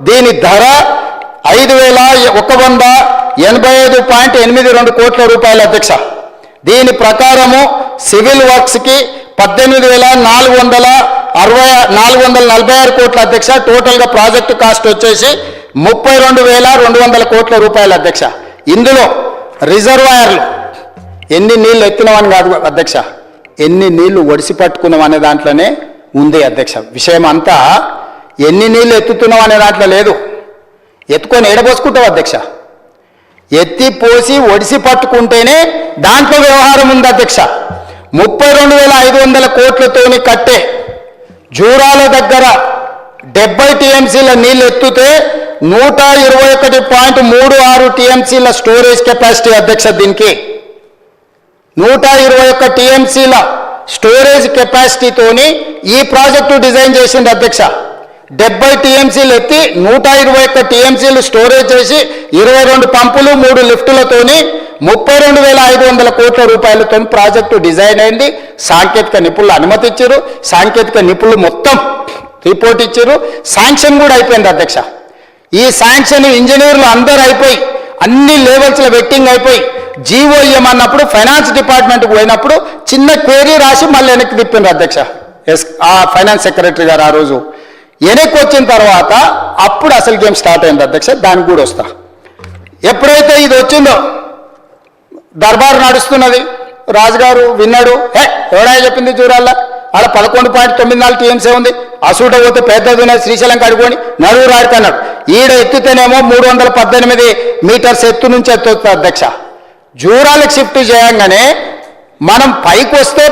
దీని ధర 5,185.82 కోట్ల రూపాయల అధ్యక్ష. దీని ప్రకారము సివిల్ వర్క్స్కి 18,446 కోట్ల అధ్యక్ష. టోటల్గా ప్రాజెక్టు కాస్ట్ వచ్చేసి 32,200 కోట్ల రూపాయల అధ్యక్ష. ఇందులో రిజర్వాయర్లు ఎన్ని నీళ్లు ఎత్తినవని కాదు అధ్యక్ష, ఎన్ని నీళ్లు ఒడిసి పట్టుకున్నాం అనే దాంట్లోనే ఉంది అధ్యక్ష. విషయం అంతా ఎన్ని నీళ్లు ఎత్తుతున్నాం అనే దాంట్లో లేదు. ఎత్తుకొని ఎడబోసుకుంటావు అధ్యక్ష. ఎత్తి పోసి ఒడిసి పట్టుకుంటేనే దాంట్లో వ్యవహారం ఉంది అధ్యక్ష. 32,500 కోట్లతోని కట్టే జూరాల దగ్గర 70 టీఎంసీల నీళ్ళు ఎత్తుతే 121.36 టీఎంసీల స్టోరేజ్ కెపాసిటీ అధ్యక్ష. దీనికి 121 టీఎంసీల స్టోరేజ్ కెపాసిటీతోని ఈ ప్రాజెక్టు డిజైన్ చేసింది అధ్యక్ష. 70 టీఎంసీలు ఎత్తి 121 టీఎంసీలు స్టోరేజ్ చేసి 22 పంపులు 3 లిఫ్టులతోని 32,500 కోట్ల రూపాయలతో ప్రాజెక్టు డిజైన్ అయింది. సాంకేతిక నిపుణులు అనుమతి ఇచ్చారు, సాంకేతిక నిపుణులు మొత్తం రిపోర్ట్ ఇచ్చారు, శాంక్షన్ కూడా అయిపోయింది అధ్యక్ష. ఈ శాంక్షన్ ఇంజనీర్లు అందరూ అయిపోయి అన్ని లెవెల్స్లో వెట్టింగ్ అయిపోయి జీవో ఇవ్వమన్నప్పుడు ఫైనాన్స్ డిపార్ట్మెంట్కి పోయినప్పుడు చిన్న క్వేరీ రాసి మళ్ళీ వెనక్కి తిప్పిండ్రు అధ్యక్ష. ఆ ఫైనాన్స్ సెక్రటరీ గారు ఆ రోజు వెనక్కి వచ్చిన తర్వాత అప్పుడు అసలు గేమ్ స్టార్ట్ అయింది అధ్యక్ష. దానికి కూడా వస్తా. ఎప్పుడైతే ఇది వచ్చిందో దర్బారు నడుస్తున్నది, రాజుగారు విన్నాడు. ఎవడా చెప్పింది జూరాల్లో ఆడ 11.94 టీఎంసీ ఉంది, అసూట పోతే పెద్దది శ్రీశైలం కడుకొని నడువురు ఆడుతున్నాడు. ఈడ ఎత్తుతేనేమో 318 మీటర్స్ ఎత్తు నుంచి ఎత్తుతుంది అధ్యక్ష. జూరాలకు షిఫ్ట్ చేయంగానే మనం పైకి వస్తే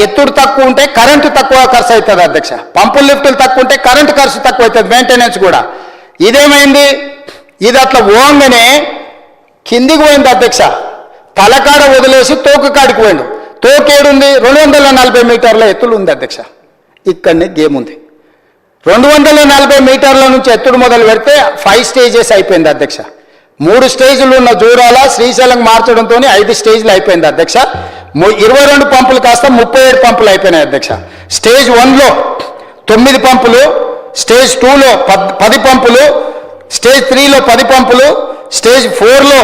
ఎత్తుడు తక్కువ ఉంటే కరెంటు తక్కువ ఖర్చు అవుతుంది అధ్యక్ష. పంపుల లిఫ్టులు తక్కువ ఉంటే కరెంటు ఖర్చు తక్కువ అవుతుంది, మెయింటెనెన్స్ కూడా. ఇదేమైంది, ఇది అట్లా ఓంగానే కిందికి పోయింది అధ్యక్ష. తలకాడ వదిలేసి తోక కాడికి పోయిండు. తోకేడుంది 240 మీటర్ల ఎత్తులు ఉంది అధ్యక్ష. ఇక్కడనే గేమ్ ఉంది. 240 మీటర్ల నుంచి ఎత్తుడు మొదలు పెడితే 5 స్టేజెస్ అయిపోయింది అధ్యక్ష. 3 స్టేజ్లు ఉన్న జూరాల శ్రీశైలం మార్చడంతో 5 స్టేజ్లు అయిపోయింది అధ్యక్ష. 22 పంపులు కాస్త 37 పంపులు అయిపోయినాయి అధ్యక్ష. స్టేజ్ 1లో 9 పంపులు, స్టేజ్ 2లో 10 పంపులు, స్టేజ్ 3లో 10 పంపులు, స్టేజ్ 4లో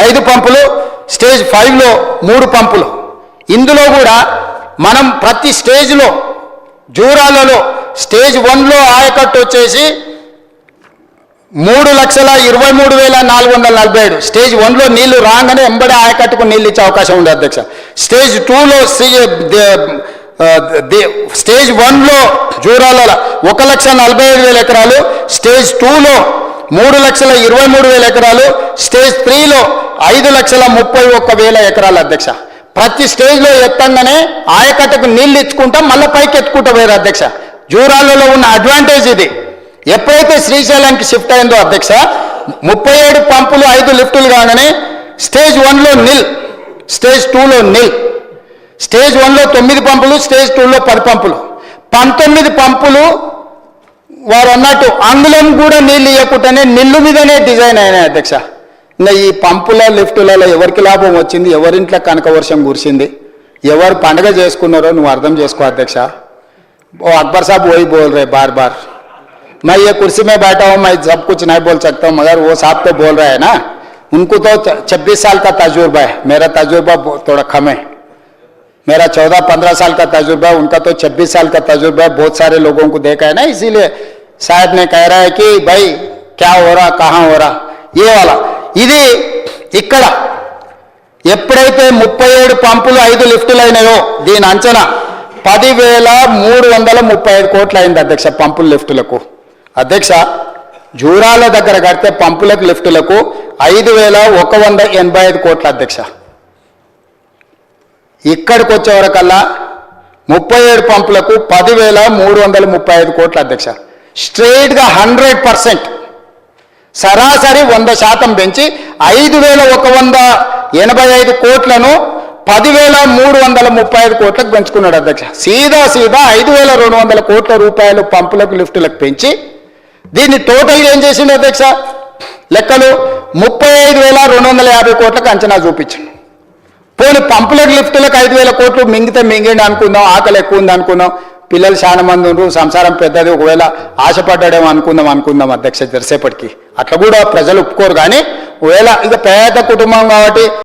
5 పంపులు, స్టేజ్ 5లో 3 పంపులు. ఇందులో కూడా మనం ప్రతి స్టేజ్లో జూరాలలో స్టేజ్ 1లో ఆయకట్టు వచ్చేసి 3,23,447. స్టేజ్ 1లో నీళ్లు రాగానే ఎంబడే ఆయకట్టుకు నీళ్ళు ఇచ్చే అవకాశం ఉంది అధ్యక్ష. స్టేజ్ 2లో స్టేజ్ 1లో జూరాలలో 1,45,000 ఎకరాలు, స్టేజ్ 2లో 3,23,000 ఎకరాలు, స్టేజ్ 3లో 5,31,000 ఎకరాలు అధ్యక్ష. ప్రతి స్టేజ్లో ఎత్తంగానే ఆయకట్టుకు నీళ్ళు ఇచ్చుకుంటాం, మళ్ళీ పైకి ఎత్తుకుంటూ పోయారు అధ్యక్ష. జూరాలలో ఉన్న అడ్వాంటేజ్ ఇది. ఎప్పుడైతే శ్రీశైలానికి షిఫ్ట్ అయిందో అధ్యక్ష 37 పంపులు 5 లిఫ్టులు కాగానే స్టేజ్ 1లో నిల్, స్టేజ్ 2లో నిల్. స్టేజ్ 1లో 9 పంపులు, స్టేజ్ 2లో 10 పంపులు, 19 పంపులు వారు అన్నట్టు అంగుళం కూడా నీళ్ళు ఇవ్వకుండానే నిల్లు మీదనే డిజైన్ అయినాయి అధ్యక్ష. ఇంకా ఈ పంపుల లిఫ్టులలో ఎవరికి లాభం వచ్చింది, ఎవరింట్లో కనక వర్షం కురిసింది, ఎవరు పండగ చేసుకున్నారో నువ్వు అర్థం చేసుకో అధ్యక్ష. ఓ అక్బర్ साहब वही बोल रहे बार बार, मैं ये कुर्सी में बैठा हूँ, मैं सब कुछ नहीं बोल सकता हूँ, मगर वो साहब तो बोल रहे हैं ना, उनको तो 26 साल का तजुर्बा है, मेरा तजुर्बा थोड़ा कम है. मेरा 14-15 साल का तजुर्बा है, उनका तो 26 साल का तजुर्बा है. बहुत सारे लोगों को देखा है ना, इसीलिए साहब ने कह रहा है कि भाई क्या हो रहा, कहाँ हो रहा, ये वाला. ఇది ఇక్కడ ఎప్పుడైతే 37 పంపులు 5 లిఫ్టులు అయినాయో దీని అంచనా 10,335 కోట్లు అయింది అధ్యక్ష. పంపుల లిఫ్టులకు అధ్యక్ష జూరాల దగ్గర కడితే పంపులకు లిఫ్టులకు 5,185 కోట్ల అధ్యక్ష. ఇక్కడికి వచ్చేవరకల్లా 37 పంపులకు 10,335 కోట్ల అధ్యక్ష. స్ట్రైట్గా 100% సరాసరి 100% పెంచి 5,185 కోట్లను 10,335 కోట్లకు పెంచుకున్నాడు అధ్యక్ష. సీదా 5,200 కోట్ల రూపాయలు పంపులకు లిఫ్టులకు పెంచి దీన్ని టోటల్గా ఏం చేసిండు అధ్యక్ష, లెక్కలు 35,250 కోట్లకు అంచనా చూపించిండు. పోనీ పంపులకు లిఫ్టులకు 5,000 కోట్లు మింగితే మింగండి అనుకుందాం, ఆకలి ఎక్కువ ఉంది అనుకుందాం, పిల్లలు చాలా మంది ఉన్నారు, సంసారం పెద్దది, ఒకవేళ ఆశపడ్డాడేమో అనుకుందాం అధ్యక్ష జరసేపటికి. అట్లా కూడా ప్రజలు ఒప్పుకోరు. కానీ ఒకవేళ ఇక పేద కుటుంబం కాబట్టి